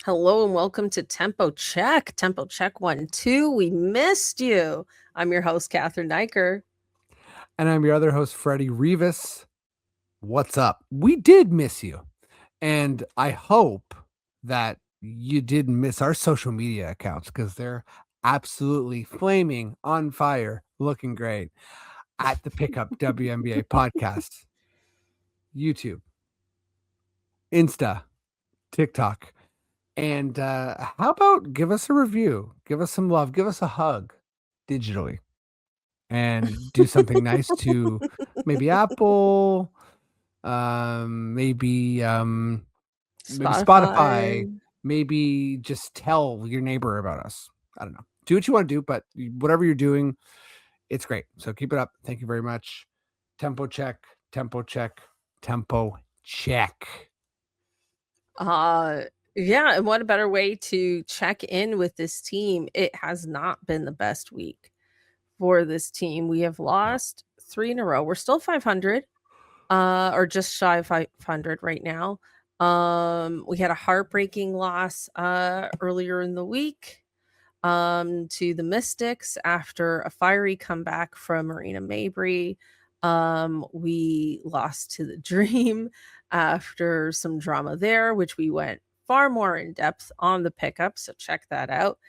Hello and welcome to Tempo Check. Tempo Check 1 2. We missed you. I'm your host, Catherine Niker. And I'm your other host, Freddie Rivas. What's up? We did miss you. And I hope that you didn't miss our social media accounts because they're absolutely flaming on fire, looking great at the Pickup WNBA podcast, YouTube, Insta, TikTok. And how about give us a review? Give us some love. Give us a hug digitally and do something nice to maybe Apple, maybe Spotify, Spotify. maybe just tell your neighbor about us. I don't know. Do what you want to do, but whatever you're doing, it's great. So keep it up. Thank you very much. Tempo check, tempo check, tempo check. Uh yeah, and what a better way to check in with this team. It has not been the best week for this team. We have No. lost 3 in a row. We're still 500, or just shy of 500 right now. We had a heartbreaking loss earlier in the week to the Mystics after a fiery comeback from Marina Mabry. We lost to the Dream after some drama there, which we went far more in depth on the pickup. So check that out.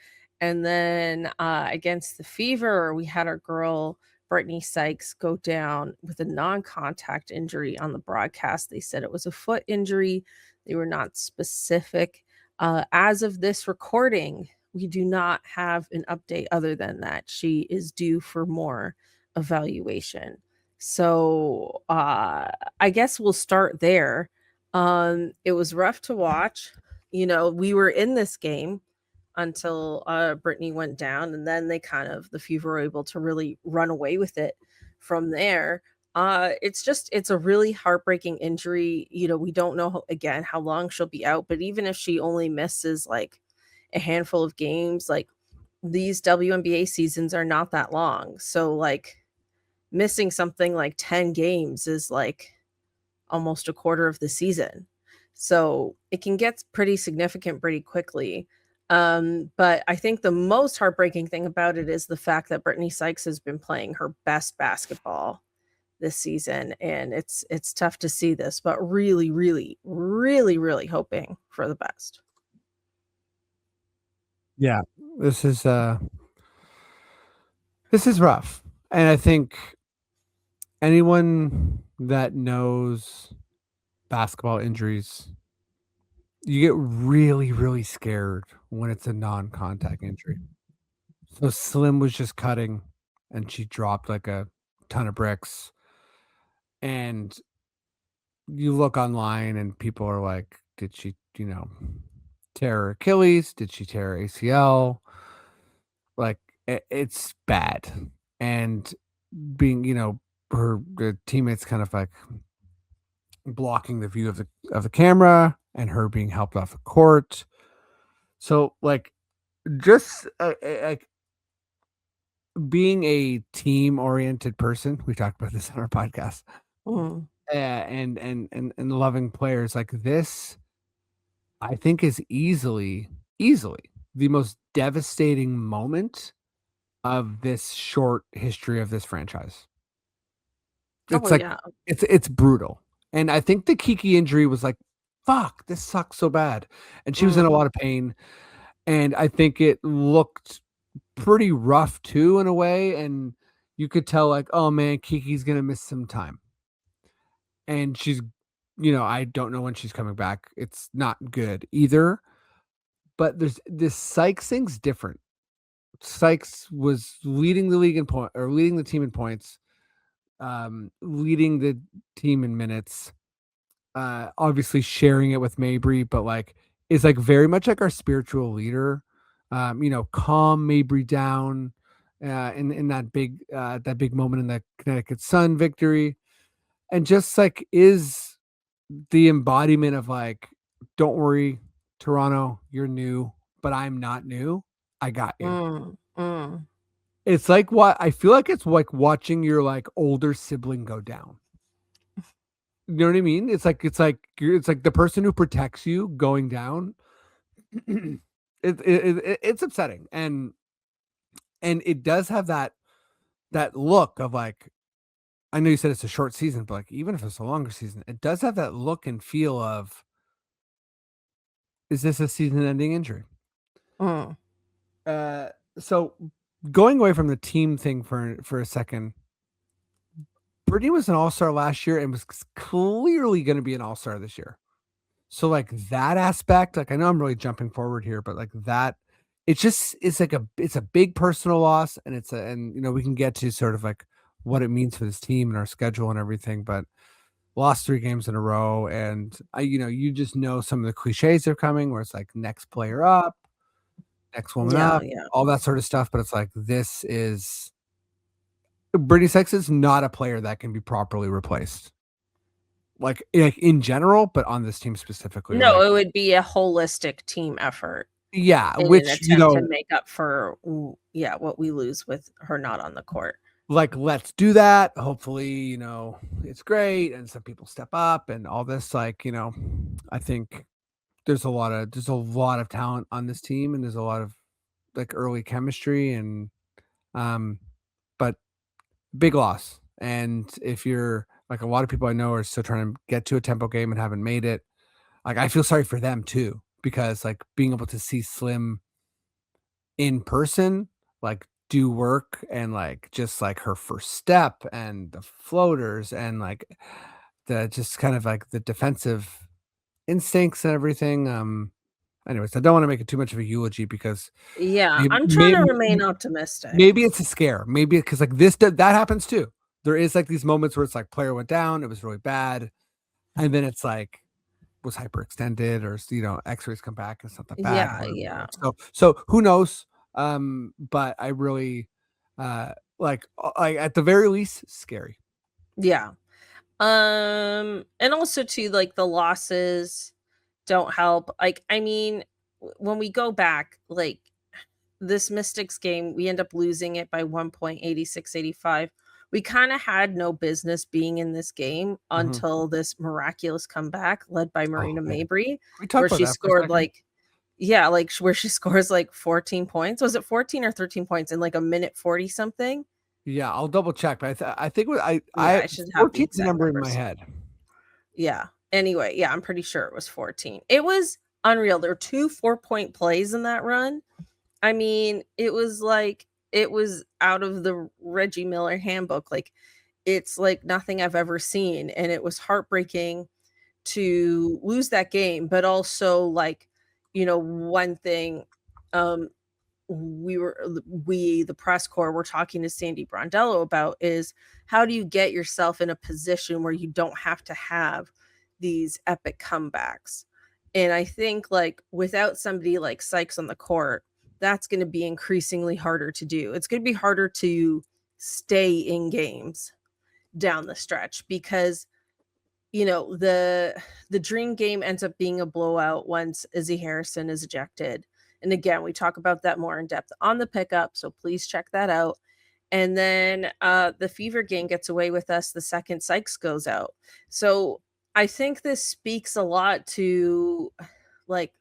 And then against the Fever, we had our girl Brittney Sykes go down with a non contact injury on the broadcast. They said it was a foot injury, they were not specific. As of this recording, we do not have an update other than that she is due for more evaluation. So I guess we'll start there. It was rough to watch. We were in this game until Brittney went down, and then the Fever were able to really run away with it from there. It's a really heartbreaking injury. We don't know again how long she'll be out, but even if she only misses like a handful of games, like these WNBA seasons are not that long. So like missing something like 10 games is like almost a quarter of the season. So it can get pretty significant pretty quickly. But I think the most heartbreaking thing about it is the fact that Brittney Sykes has been playing her best basketball this season, and it's tough to see this, but really, really, really, really hoping for the best. Yeah. This is uh this is rough. And I think anyone that knows basketball injuries, you get really, really scared when it's a non-contact injury. So Slim was just cutting and she dropped like a ton of bricks. And you look online and people are like, did she, tear her Achilles? Did she tear her ACL? Like it's bad. And being, her teammates kind of like blocking the view of the camera and her being helped off the court. So like just like being a team oriented person, we talked about this on our podcast, Mm. and loving players like this, I think is easily the most devastating moment of this short history of this franchise. Oh It's like yeah. it's brutal. And I think the Kiki injury was like, fuck, this sucks so bad. And she was in a Mm. lot of pain. And I think it looked pretty rough too in a way. And you could tell like, oh man, Kiki's gonna miss some time. And she's I don't know when she's coming back. It's not good either. But there's this Sykes thing's different. Sykes was leading the league in point or leading the team in points, leading the team in minutes, obviously sharing it with Mabry, but like is like very much like our spiritual leader. Calm Mabry down in that big moment in the Connecticut Sun victory, and just like is the embodiment of like, don't worry, Toronto, you're new, but I'm not new. I got you. Mm. Mm. It's like what I feel like it's like watching your like older sibling go down. You know what I mean? It's like the person who protects you going down. It's upsetting, and it does have that look of like, I know you said it's a short season, but like even if it's a longer season, it does have that look and feel of, is this a season-ending injury? Mm. Uh, so going away from the team thing for a second, Brittney was an all-star last year and was clearly going to be an all-star this year. So like that aspect, like I know I'm really jumping forward here, but like that, it's like it's a big personal loss, and we can get to sort of like what it means for this team and our schedule and everything, but lost 3 games in a row, and you just know some of the cliches are coming where it's like next player up, next woman Yeah, up, yeah. all that sort of stuff, but it's like Brittney Sykes is not a player that can be properly replaced. Like in general, but on this team specifically, No, like, it would be a holistic team effort yeah, in an which, attempt to make up for yeah, what we lose with her not on the court. like, let's do that. Hopefully, it's great, and some people step up and all this, like, I think there's a lot of talent on this team, and there's a lot of, like, early chemistry, and, um, but big loss. And if you're like, a lot of people I know are still trying to get to a tempo game and haven't made it, like, I feel sorry for them too, because, like, being able to see Slim in person, like, do work, and, like, just, like, her first step and the floaters and, like, the just kind of, like, the defensive instincts and everything, anyways, I don't wanna make it too much of a eulogy because Yeah, maybe I'm trying to maybe remain optimistic. maybe it's a scare, maybe because like, that happens too. There is, like, these moments where it's like, player went down, it was really bad, and then it's like, was hyperextended, or X-rays come back, it's not that bad, Yeah, whatever. yeah, So who knows? But I really, at the very least, scary. yeah. And also too, like, the losses don't help. Like, I mean, when we go back, like, this Mystics game, we end up losing it by 1 point, 86-85. We kinda had no business being in this game Mhm. until this miraculous comeback led by Oh, Marina man. Can Mabrey, we talk where about she that for a scored, second? like yeah, like, where she scores, like, 14 points. Was it 14 or 13 points in, like, a minute 40 something? Yeah, I'll double check, but I think what Yeah, I I should have the 14 's the exact number in my numbers. head. Yeah. Anyway, yeah, I'm pretty sure it was 14. It was unreal. There were 2 4-point plays in that run. I mean, it was out of the Reggie Miller handbook. Like, it's like nothing I've ever seen, and it was heartbreaking to lose that game, but also, like, one thing, um, the press corps were talking to Sandy Brondello about is how do you get yourself in a position where you don't have to have these epic comebacks? And I think, like, without somebody like Sykes on the court, that's going to be increasingly harder to do. It's going to be harder to stay in games down the stretch because the dream game ends up being a blowout once Izzy Harrison is ejected. And again, we talk about that more in depth on the pickup, so please check that out. And then the Fever game gets away with us the second Sykes goes out. So I think this speaks a lot to, like,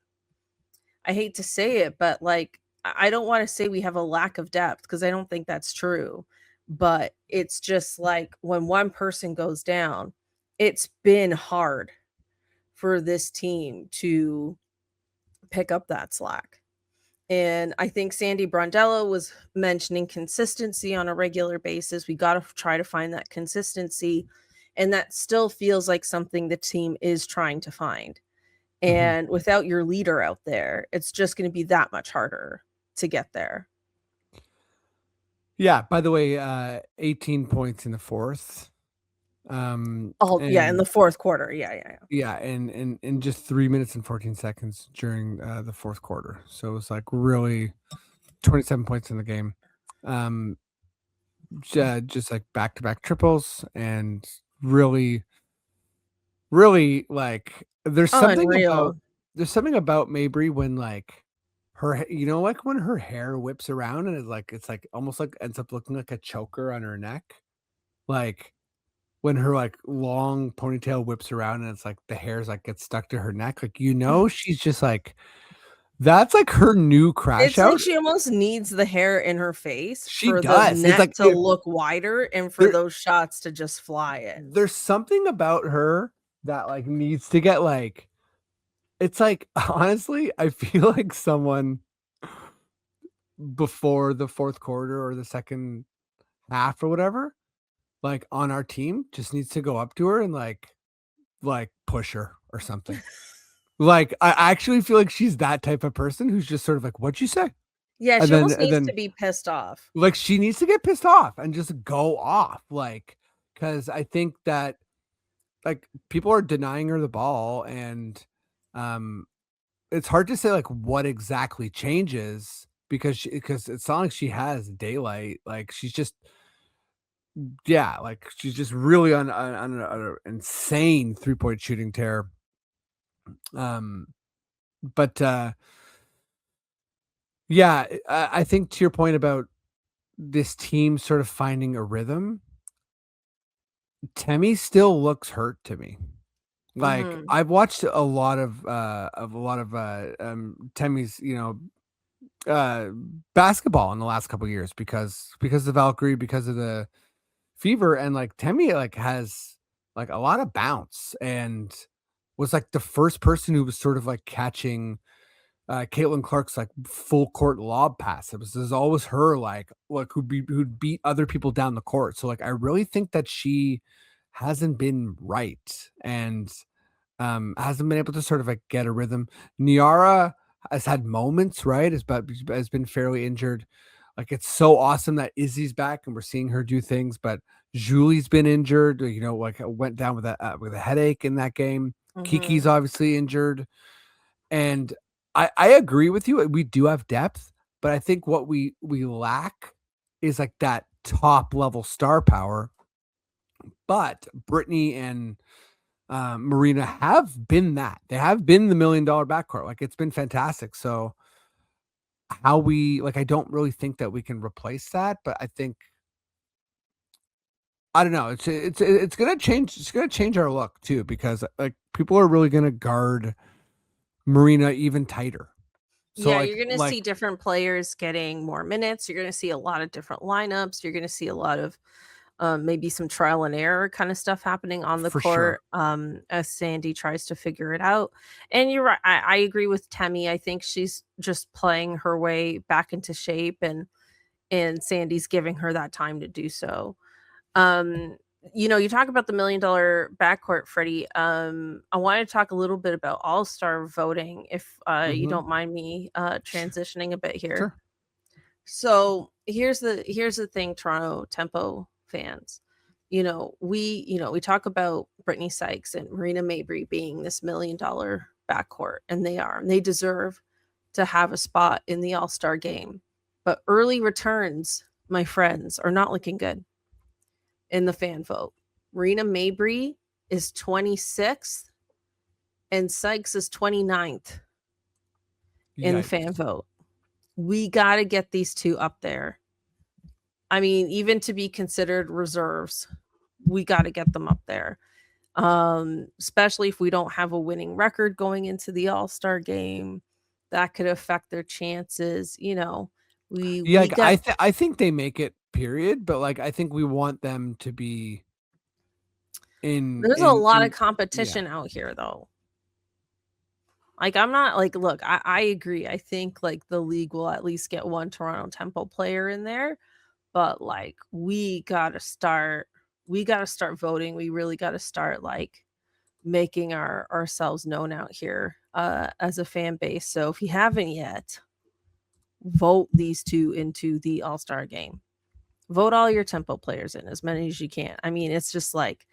I hate to say it, but, like, I don't wanna say we have a lack of depth because I don't think that's true, but it's just, like, when one person goes down, it's been hard for this team to pick up that slack, and I think Sandy Brondello was mentioning consistency on a regular basis. We gotta try to find that consistency, and that still feels like something the team is trying to find. Mhm. And without your leader out there, it's just gonna be that much harder to get there. Yeah, by the way, 18 points in the 4th, Oh, yeah, in and the 4th quarter. Yeah, yeah, yeah. yeah, and in just 3 minutes and 14 seconds during, the 4th quarter. So it was, like, really 27 points in the game. Um, just, like, back-to-back triples, and really, really, like, Unreal. there's something about Mabry when, like, like, when her hair whips around and it's like almost like ends up looking like a choker on her neck? Like, when her, like, long ponytail whips around and it's like the hairs, like, get stuck to her neck, like, she's just, like, That's like her new crash It's like out. she almost needs the hair in her face She for the does. It's net like to look wider and for there those shots to just fly in. there's something about her that like needs to get like it's like honestly, I feel like someone before the fourth quarter or the second half or whatever, like on our team just needs to go up to her and like push her or something. Like I actually feel like she's that type of person who's just sort of like, "What'd you say?" Yeah, And she then almost and needs then to be pissed off. like she needs to get pissed off and just go off, like because I think that like people are denying her the ball, and um, it's hard to say like what exactly changes because it's not like she has daylight. Like she's just yeah, like she's just really on an insane 3-point shooting tear. Um, but yeah, I think to your point about this team sort of finding a rhythm, Temmie still looks hurt to me. Like, Mhm. I've watched a lot of, Temmie's, uh, basketball in the last couple years because of Valkyrie, because of the fever, and, like, Temmie, like, has, like, a lot of bounce and was, like, the first person who was sort of, like, catching, Caitlin Clark's, like, full court lob pass. It was always her, like, who'd beat other people down the court. So, like, I really think that she hasn't been right, and hasn't been able to sort of like get a rhythm. Niara has had moments, right? Has been fairly injured. Like it's so awesome that Izzy's back and we're seeing her do things, but Julie's been injured. Like went down with a headache in that game. Kiki's Mhm. obviously injured, and I agree with you. We do have depth, but I think what we lack is like that top level star power. But Brittany and Marina have been that. They have been the $1,000,000 backcourt. Like it's been fantastic. So how we like I don't really think that we can replace that, but I think I don't know. It's gonna change. It's gonna change our look too because like people are really gonna guard Marina even tighter. So Yeah, like you're gonna like see different players getting more minutes. You're gonna see a lot of different lineups. You're gonna see a lot of maybe some trial and error kind of stuff happening on the for sure. court as Sandy tries to figure it out. And you're right. I agree with Temmie. I think she's just playing her way back into shape, and Sandy's giving her that time to do so. Um, you talk about the $1,000,000 backcourt, Freddie. I want to talk a little bit about all-star voting, if you Hmm. don't mind me transitioning a bit here. Sure. So here's the thing, Toronto Tempo fans. We talk about Brittney Sykes and Marina Mabry being this $1,000,000 backcourt, and they are, and they deserve to have a spot in the All-Star game. But early returns, my friends, are not looking good in the fan vote. Marina Mabry is 26th and Sykes is 29th in the fan Yikes. vote. We got to get these two up there. I mean, even to be considered reserves, we got to get them up there. Especially if we don't have a winning record going into the All-Star game, that could affect their chances. We Yeah, we like, got I think they make it. Period. But like I think we want them to be there's a lot of yeah. competition out here though. Like, I'm not like, look, I agree. I think like the league will at least get one Toronto Temple player in there, but like we gotta start voting. We really gotta start like making ourselves known out here as a fan base. So if you haven't yet, vote these two into the All-Star game. Vote all your Tempo players in, as many as you can. I mean, it's just like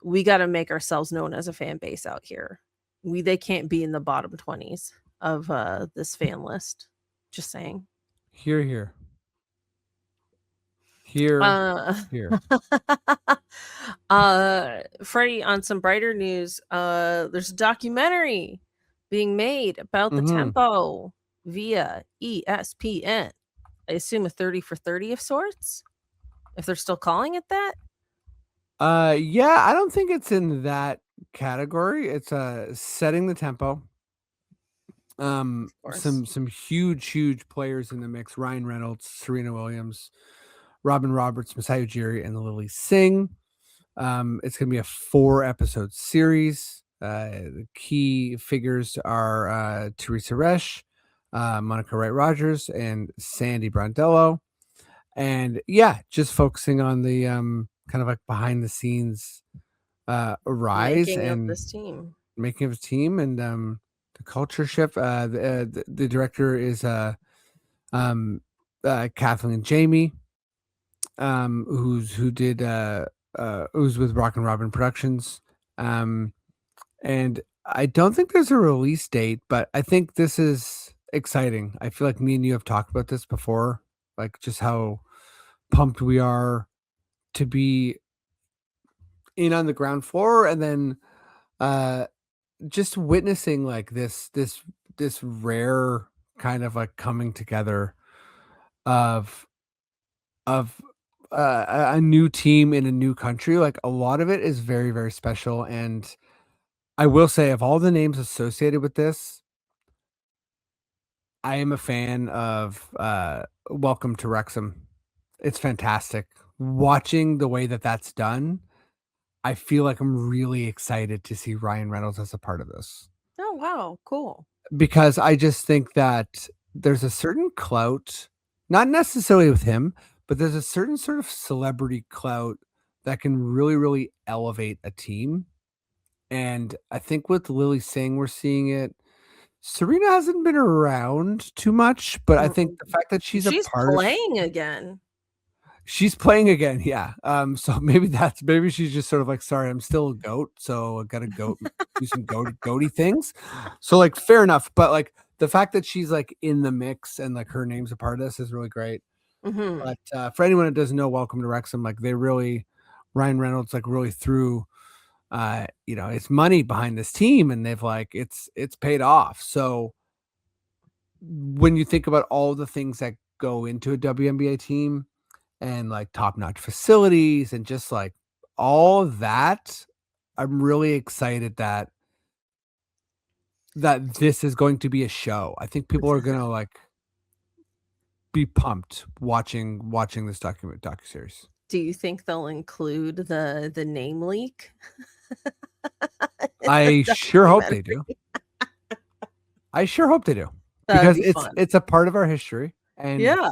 we got to make ourselves known as a fan base out here. They can't be in the bottom 20s of this fan list. Just saying. Here, here. Here, Uh here. Freddie, on some brighter news, there's a documentary being made about the Mhm. tempo via ESPN. I assume a 30 for 30 of sorts, if they're still calling it that. Yeah, I don't think it's in that category. It's setting the tempo. course. Some huge players in the mix: Ryan Reynolds, Serena Williams, Robin Roberts, Masai Ujiri, and Lily Singh. It's going to be a 4-episode series. The key figures are Teresa Resch, Monica Wright Rogers, and Sandy Brondello. And yeah, just focusing on the kind of like behind the scenes rise Making of and this team. making of a team and the culture shift. The director is Kathleen Jamie, who's with Rock and Robin Productions. And I don't think there's a release date, but I think this is exciting. I feel like me and you have talked about this before, like just how pumped we are to be in on the ground floor, and then uh just witnessing like this rare kind of like coming together of a new team in a new country. Like a lot of it is very, very special. And I will say, of all the names associated with this, I am a fan of Welcome to Wrexham. It's fantastic. Watching the way that that's done, I feel like I'm really excited to see Ryan Reynolds as a part of this. Oh, wow, cool. Because I just think that there's a certain clout, not necessarily with him, but there's a certain sort of celebrity clout that can really, really elevate a team. And I think with Lily Singh, we're seeing it. Serena hasn't been around too much, but I think Mm-mm. the fact that she's a She's part of playing again. she's playing again, yeah. So maybe she's just sort of like, sorry, I'm still a goat, so I gotta go do some goaty things. So like, fair enough, but like the fact that she's like in the mix and like her name's a part of this is really great. Hmm. But for anyone that doesn't know, Welcome to Wrexham, like Ryan Reynolds like really threw it's money behind this team, and they've like it's paid off. So when you think about all the things that go into a WNBA team and like top-notch facilities and just like all of that, I'm really excited that this is going to be a show. I think people are gonna like be pumped watching this docuseries. Do you think they'll include the name leak in the I sure hope they documentary? do. I sure hope they do. That would Because be fun. it's a part of our history, and Yeah,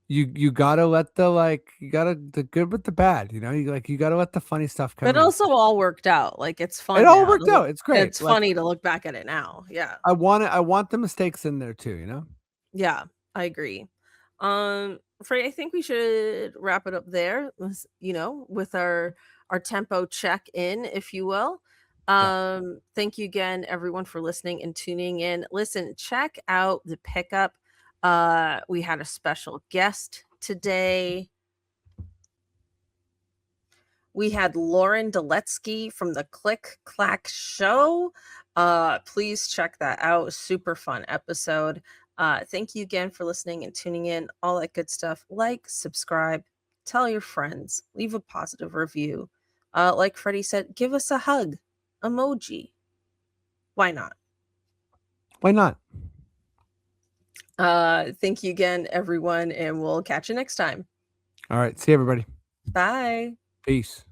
you gotta let the good with the bad, you gotta let the funny stuff come but in. also all worked out. Like, it's It fun all now to worked look out. It's great. it's Like funny to look back at it now. Yeah. I want the mistakes in there too. Yeah, I agree. Frey, I think we should wrap it up there, with our tempo check in, if you will. Yeah. Thank you again, everyone, for listening and tuning in. Listen, check out the pickup. We had a special guest today. We had Lauren Deletsky from the Click Clack Show. Please check that out. Super fun episode. Thank you again for listening and tuning in. All that good stuff. Like, subscribe, tell your friends, leave a positive review. Like Freddie said, give us a hug emoji. Why not? Why not? Thank you again, everyone, and we'll catch you next time. All right. See you, everybody. Bye. Peace.